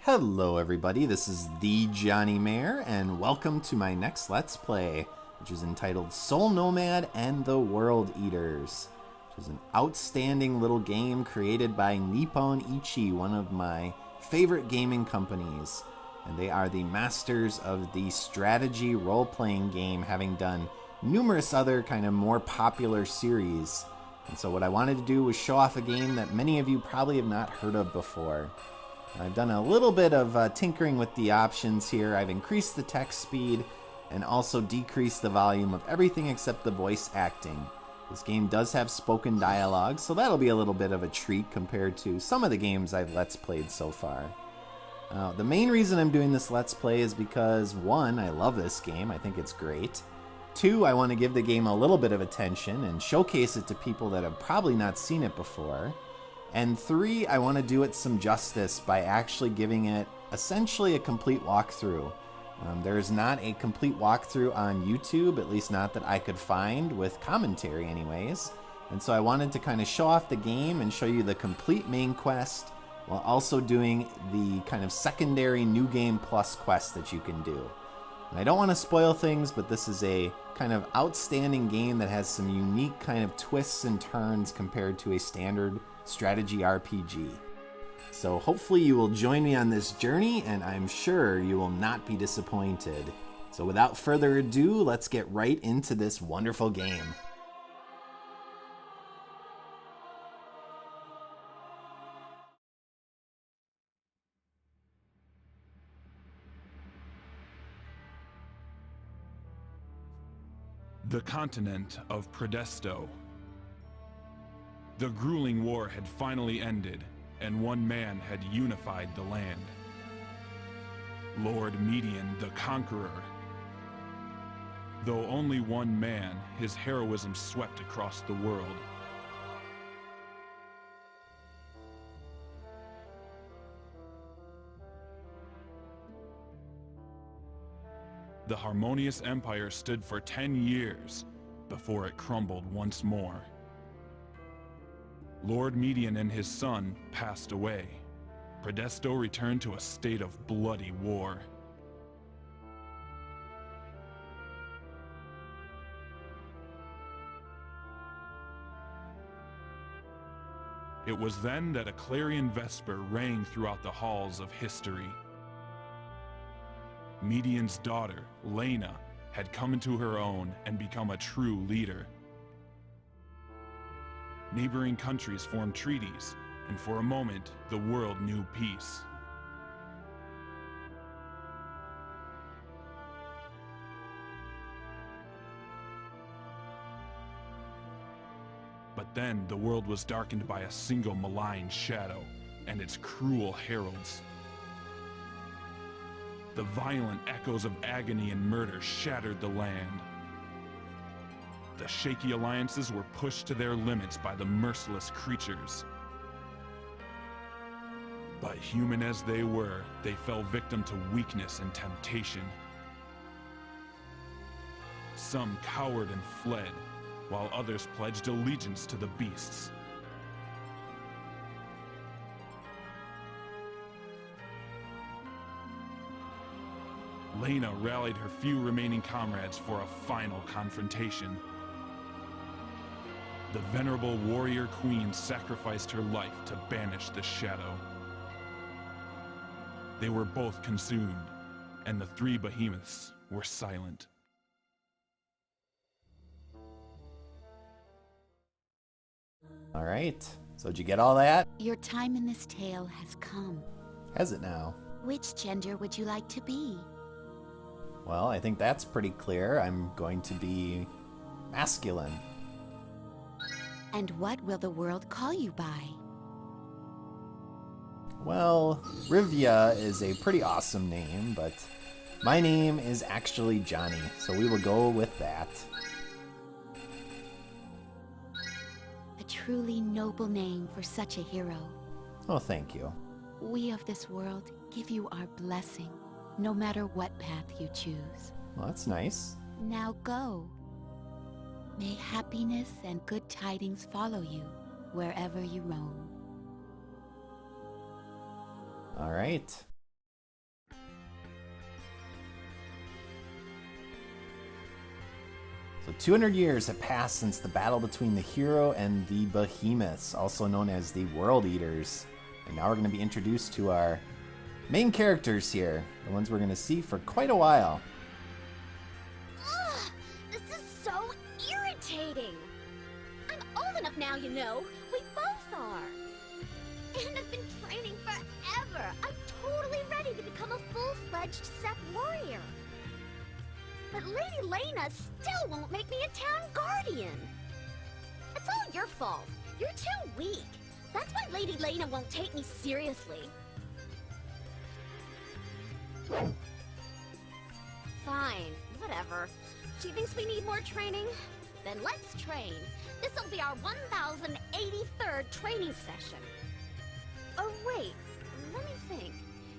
Hello everybody, this is thejonnymar, and welcome to my next Let's Play, which is entitled Soul Nomad and the World Eaters, which is an outstanding little game created by Nippon Ichi, one of my favorite gaming companies. And they are the masters of the strategy role-playing game, having done numerous other kind of more popular series. And so what I wanted to do was show off a game that many of you probably have not heard of before. I've done a little bit of tinkering with the options here. I've increased the text speed and also decreased the volume of everything except the voice acting. This game does have spoken dialogue, so that'll be a little bit of a treat compared to some of the games I've Let's Played so far. The main reason I'm doing this Let's Play is because, one, I love this game. I think it's great. Two, I want to give the game a little bit of attention and showcase it to people that have probably not seen it before. And three, I want to do it some justice by actually giving it essentially a complete walkthrough. There is not a complete walkthrough on YouTube, at least not that I could find, with commentary anyways. And so I wanted to kind of show off the game and show you the complete main quest, while also doing the kind of secondary New Game Plus quest that you can do. And I don't want to spoil things, but this is a kind of outstanding game that has some unique kind of twists and turns compared to a standard strategy RPG. So hopefully you will join me on this journey, and I'm sure you will not be disappointed. So without further ado, let's get right into this wonderful game. The continent of Predesto. The grueling war had finally ended, and one man had unified the land. Lord Median the Conqueror. Though only one man, his heroism swept across the world. The harmonious empire stood for 10 years before it crumbled once more. Lord Median and his son passed away. Predesto returned to a state of bloody war. It was then that a clarion vesper rang throughout the halls of history. Median's daughter, Layna, had come into her own and become a true leader. Neighboring countries formed treaties, and for a moment, the world knew peace. But then the world was darkened by a single malign shadow and its cruel heralds. The violent echoes of agony and murder shattered the land. The shaky alliances were pushed to their limits by the merciless creatures. But human as they were, they fell victim to weakness and temptation. Some cowered and fled, while others pledged allegiance to the beasts. Layna rallied her few remaining comrades for a final confrontation. The venerable warrior queen sacrificed her life to banish the shadow. They were both consumed, and the three behemoths were silent. All right, so did you get all that? Your time in this tale has come. Has it now? Which gender would you like to be? Well, I think that's pretty clear. I'm going to be masculine. And what will the world call you by? Well, Rivia is a pretty awesome name, but my name is actually Johnny, so we will go with that. A truly noble name for such a hero. Oh, thank you. We of this world give you our blessing, no matter what path you choose. Well, that's nice. Now go. May happiness and good tidings follow you wherever you roam. All right. So 200 years have passed since the battle between the hero and the behemoths, also known as the World Eaters. And now we're going to be introduced to our main characters here, the ones we're going to see for quite a while. Ugh, this is so irritating. I'm old enough now, you know. We both are. And I've been training forever. I'm totally ready to become a full-fledged Seth warrior. But Lady Layna still won't make me a town guardian. It's all your fault. You're too weak. That's why Lady Layna won't take me seriously. Fine, whatever. She thinks we need more training? Then let's train. This'll be our 1083rd training session. Oh wait, let me think.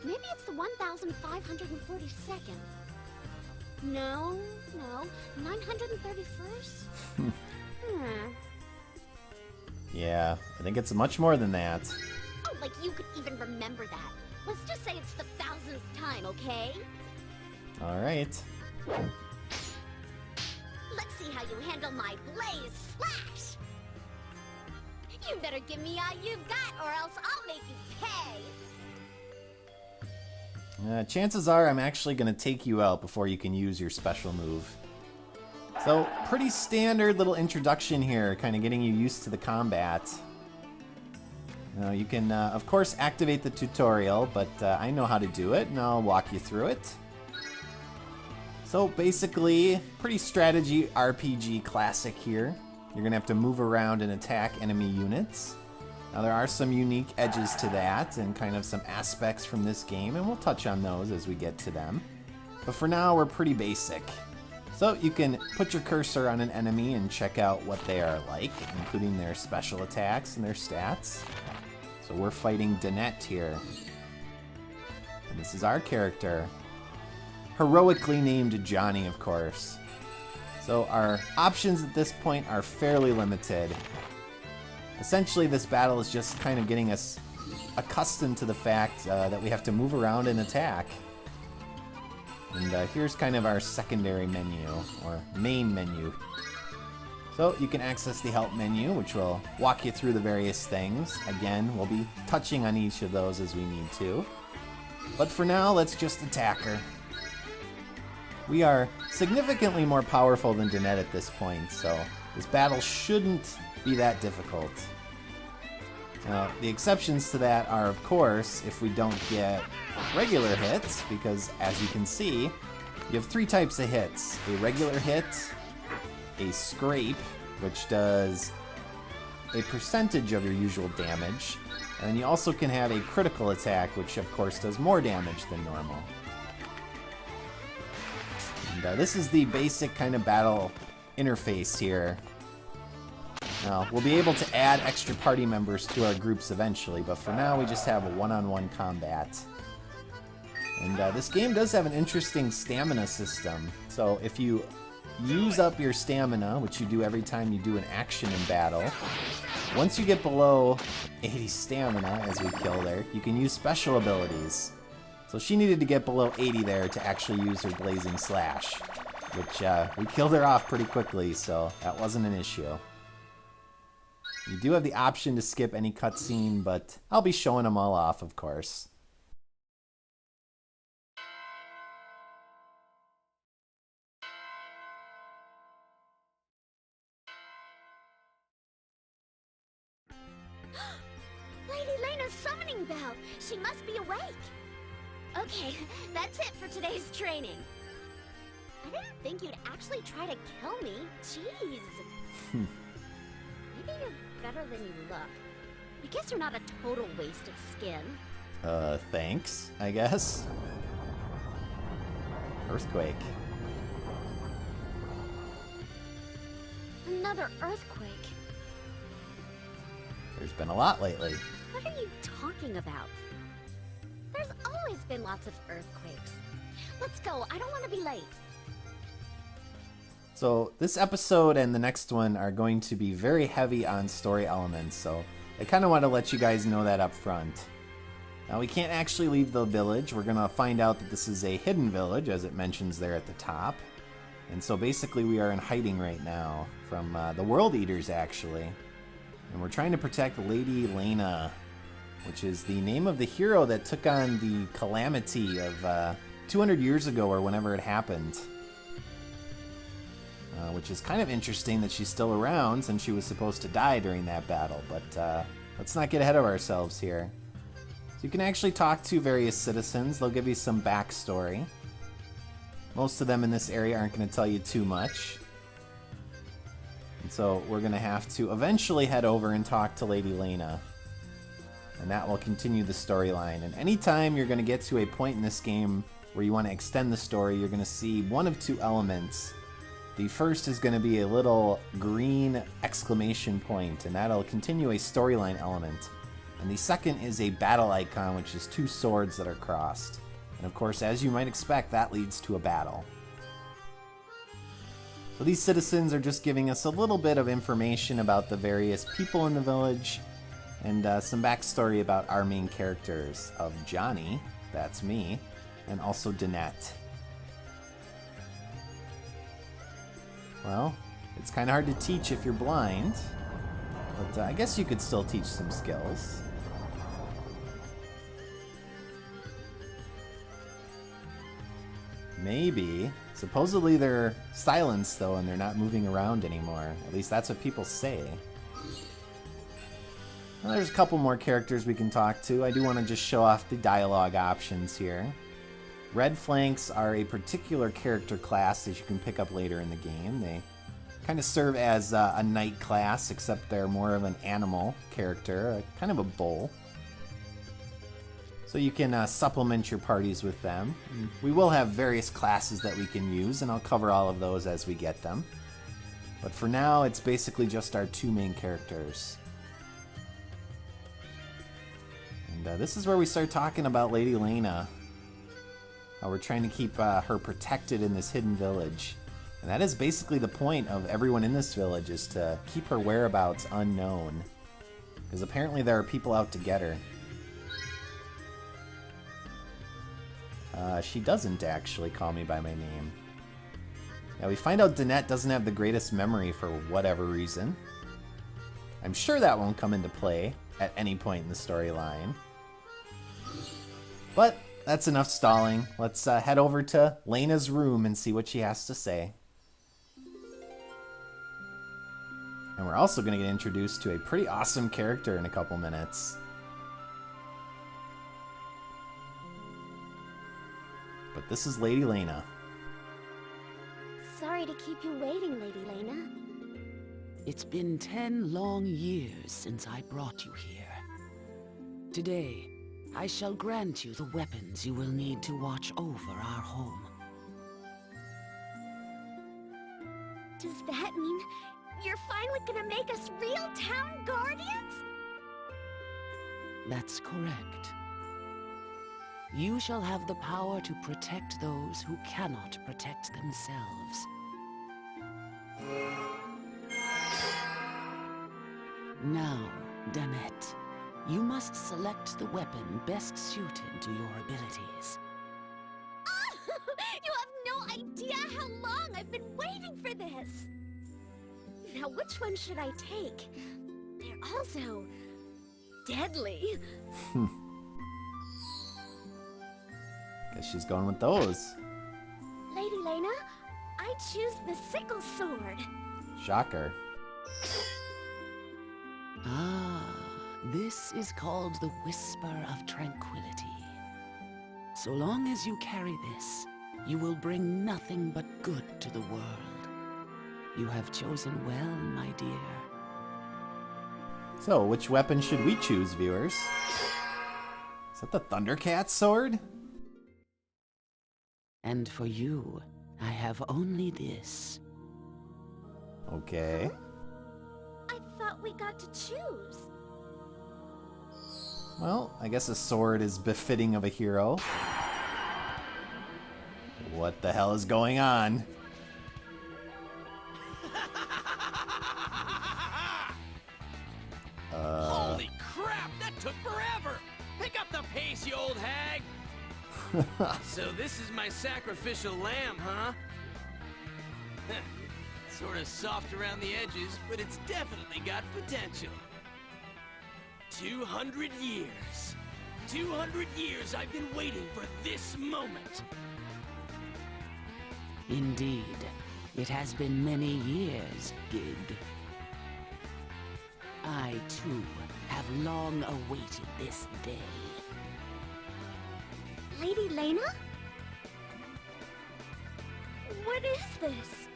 Maybe it's the 1542nd. No, 931st? Yeah, I think it's much more than that. Oh, like you could even remember that. Let's just say it's the 1000th time, okay? All right. Let's see how you handle my Blaze Slash! You better give me all you've got, or else I'll make you pay! Chances are I'm actually going to take you out before you can use your special move. So, pretty standard little introduction here, kind of getting you used to the combat. Now, you can, of course, activate the tutorial, but I know how to do it, and I'll walk you through it. So, basically, pretty strategy RPG classic here. You're going to have to move around and attack enemy units. Now, there are some unique edges to that and kind of some aspects from this game, and we'll touch on those as we get to them. But for now, we're pretty basic. So you can put your cursor on an enemy and check out what they are like, including their special attacks and their stats. So we're fighting Danette here. And this is our character. Heroically named Johnny, of course. So our options at this point are fairly limited. Essentially, this battle is just kind of getting us accustomed to the fact that we have to move around and attack. And here's kind of our secondary menu, or main menu. So you can access the help menu, which will walk you through the various things. Again, we'll be touching on each of those as we need to. But for now, let's just attack her. We are significantly more powerful than Danette at this point, so this battle shouldn't be that difficult. Now, the exceptions to that are, of course, if we don't get regular hits, because as you can see, you have three types of hits. A regular hit, a scrape, which does a percentage of your usual damage, and then you also can have a critical attack, which of course does more damage than normal. And this is the basic kind of battle interface here. Now, we'll be able to add extra party members to our groups eventually, but for now we just have a one-on-one combat. And this game does have an interesting stamina system. So if you use up your stamina, which you do every time you do an action in battle, once you get below 80 stamina, as we kill there, you can use special abilities. So she needed to get below 80 there to actually use her Blazing Slash, which we killed her off pretty quickly, so that wasn't an issue. You do have the option to skip any cutscene, but I'll be showing them all off, of course. Lady Layna's summoning bell! She must be awake! Okay, that's it for today's training. I didn't think you'd actually try to kill me. Jeez. Maybe you're better than you look. I guess you're not a total waste of skin. Thanks, I guess. Earthquake. Another earthquake. There's been a lot lately. What are you talking about? There's always been lots of earthquakes. Let's go, I don't want to be late. So this episode and the next one are going to be very heavy on story elements, so I kind of want to let you guys know that up front. Now we can't actually leave the village. We're going to find out that this is a hidden village, as it mentions there at the top. And so basically we are in hiding right now from the World Eaters, actually. And we're trying to protect Lady Layna, which is the name of the hero that took on the calamity of 200 years ago or whenever it happened. Which is kind of interesting that she's still around since she was supposed to die during that battle. But let's not get ahead of ourselves here. So you can actually talk to various citizens. They'll give you some backstory. Most of them in this area aren't going to tell you too much. And so we're going to have to eventually head over and talk to Lady Layna. And that will continue the storyline. And anytime you're going to get to a point in this game where you want to extend the story, you're going to see one of two elements. The first is going to be a little green exclamation point, and that'll continue a storyline element. And the second is a battle icon, which is two swords that are crossed. And of course, as you might expect, that leads to a battle. So these citizens are just giving us a little bit of information about the various people in the village, and some backstory about our main characters of Johnny, that's me, and also Danette. Well, it's kind of hard to teach if you're blind, but I guess you could still teach some skills. Maybe. Supposedly they're silenced though, and they're not moving around anymore. At least that's what people say. Well, there's a couple more characters we can talk to. I do want to just show off the dialogue options here. Red flanks are a particular character class that you can pick up later in the game. They kind of serve as a knight class, except they're more of an animal character, kind of a bull. So you can supplement your parties with them. We will have various classes that we can use, and I'll cover all of those as we get them. But for now, it's basically just our two main characters. And this is where we start talking about Lady Layna. We're trying to keep her protected in this hidden village. And that is basically the point of everyone in this village, is to keep her whereabouts unknown. Because apparently there are people out to get her. She doesn't actually call me by my name. Now we find out Danette doesn't have the greatest memory for whatever reason. I'm sure that won't come into play at any point in the storyline. But that's enough stalling. Let's head over to Layna's room and see what she has to say. And we're also going to get introduced to a pretty awesome character in a couple minutes. But this is Lady Layna. Sorry to keep you waiting, Lady Layna. It's been 10 long years since I brought you here. Today, I shall grant you the weapons you will need to watch over our home. Does that mean you're finally gonna make us real town guardians? That's correct. You shall have the power to protect those who cannot protect themselves. Now, Danette, you must select the weapon best suited to your abilities. You have no idea how long I've been waiting for this! Now, which one should I take? They're also deadly. Guess she's going with those. Lady Layna, I choose the sickle sword. Shocker. Ah, this is called the Whisper of Tranquility. So long as you carry this, you will bring nothing but good to the world. You have chosen well, my dear. So, which weapon should we choose, viewers? Is that the Thundercat sword? And for you, I have only this. Okay. I thought we got to choose. Well, I guess a sword is befitting of a hero. What the hell is going on? Holy crap, that took forever! Pick up the pace, you old hag! So this is my sacrificial lamb, huh? Sort of soft around the edges, but it's definitely got potential. 200 years. 200 years I've been waiting for this moment. Indeed. It has been many years, Gig. I, too, have long awaited this day. Lady Layna? What is this?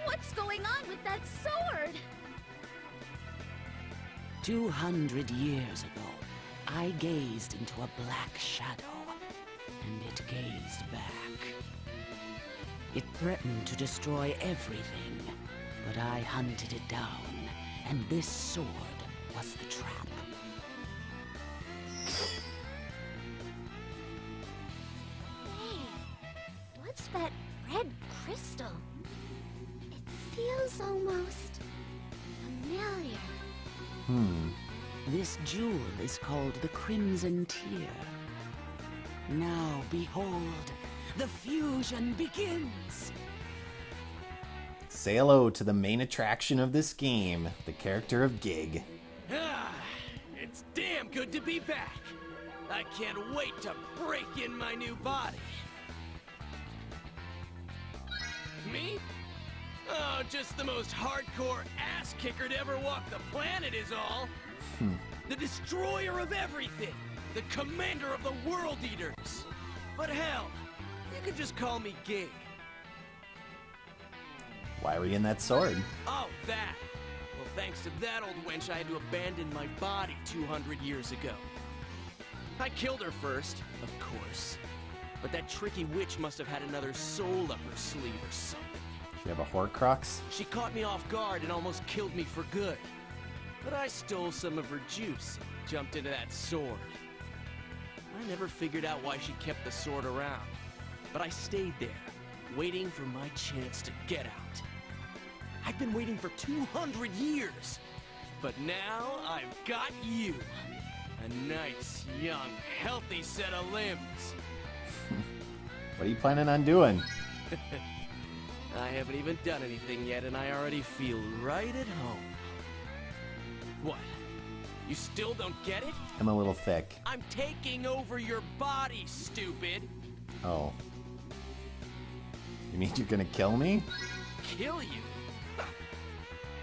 What's going on with that sword? 200 years ago, I gazed into a black shadow, and it gazed back. It threatened to destroy everything, but I hunted it down, and this sword was the trap. Hey, what's that red crystal? It feels almost familiar. This jewel is called the Crimson Tear. Now, behold, the fusion begins! Say hello to the main attraction of this game, the character of Gig. Ah, it's damn good to be back. I can't wait to break in my new body. Me? Oh, just the most hardcore ass kicker to ever walk the planet is all. The destroyer of everything. The commander of the world eaters. But hell, you could just call me Gig. Why were you in that sword? Oh, that. Well, thanks to that old wench, I had to abandon my body 200 years ago. I killed her first, of course. But that tricky witch must have had another soul up her sleeve or something. You have a Horcrux? She caught me off guard and almost killed me for good. But I stole some of her juice and jumped into that sword. I never figured out why she kept the sword around. But I stayed there, waiting for my chance to get out. I've been waiting for 200 years. But now I've got you. A nice, young, healthy set of limbs. What are you planning on doing? I haven't even done anything yet, and I already feel right at home. What? You still don't get it? I'm a little thick. I'm taking over your body, stupid! Oh. You mean you're gonna kill me? Kill you?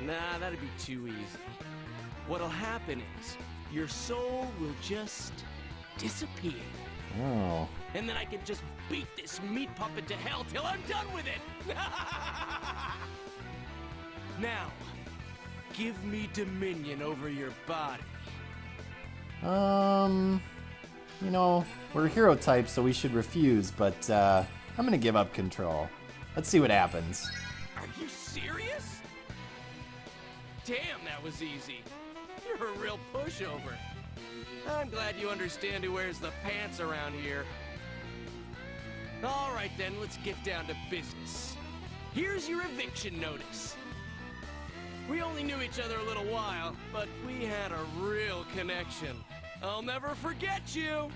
Nah, that'd be too easy. What'll happen is, your soul will just disappear. Oh. And then I can just beat this meat puppet to hell till I'm done with it! Now, give me dominion over your body. You know, we're hero types, so we should refuse, but, I'm gonna give up control. Let's see what happens. Are you serious? Damn, that was easy. You're a real pushover. I'm glad you understand who wears the pants around here. All right then, let's get down to business. Here's your eviction notice. We only knew each other a little while, but we had a real connection. I'll never forget you.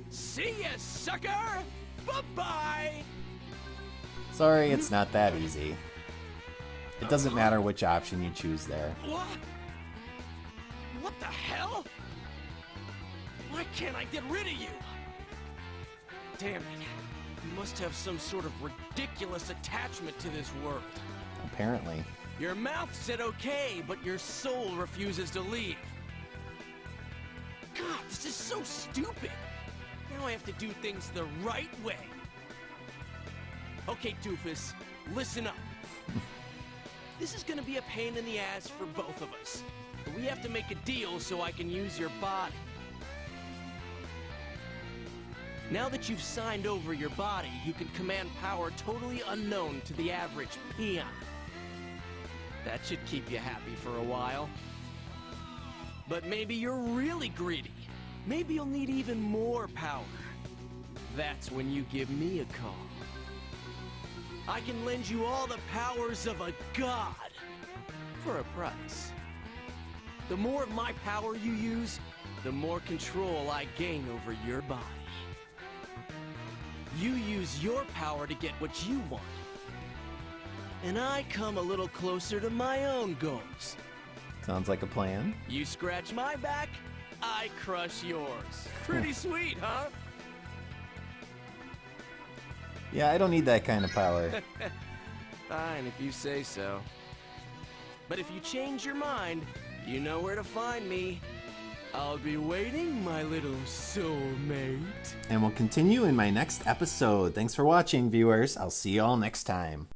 See ya, sucker! Bye-bye! Sorry, it's not that easy. It doesn't matter which option you choose there. What? What the hell? Why can't I get rid of you? Damn it. You must have some sort of ridiculous attachment to this world. Apparently. Your mouth said okay, but your soul refuses to leave. God, this is so stupid. Now I have to do things the right way. Okay, doofus, listen up. This is gonna be a pain in the ass for both of us. But we have to make a deal so I can use your body. Now that you've signed over your body, you can command power totally unknown to the average peon. That should keep you happy for a while. But maybe you're really greedy. Maybe you'll need even more power. That's when you give me a call. I can lend you all the powers of a god for a price. The more of my power you use, the more control I gain over your body. You use your power to get what you want. And I come a little closer to my own goals. Sounds like a plan. You scratch my back, I crush yours. Pretty sweet, huh? Yeah, I don't need that kind of power. Fine, if you say so. But if you change your mind, you know where to find me. I'll be waiting, my little soulmate. And we'll continue in my next episode. Thanks for watching, viewers. I'll see you all next time.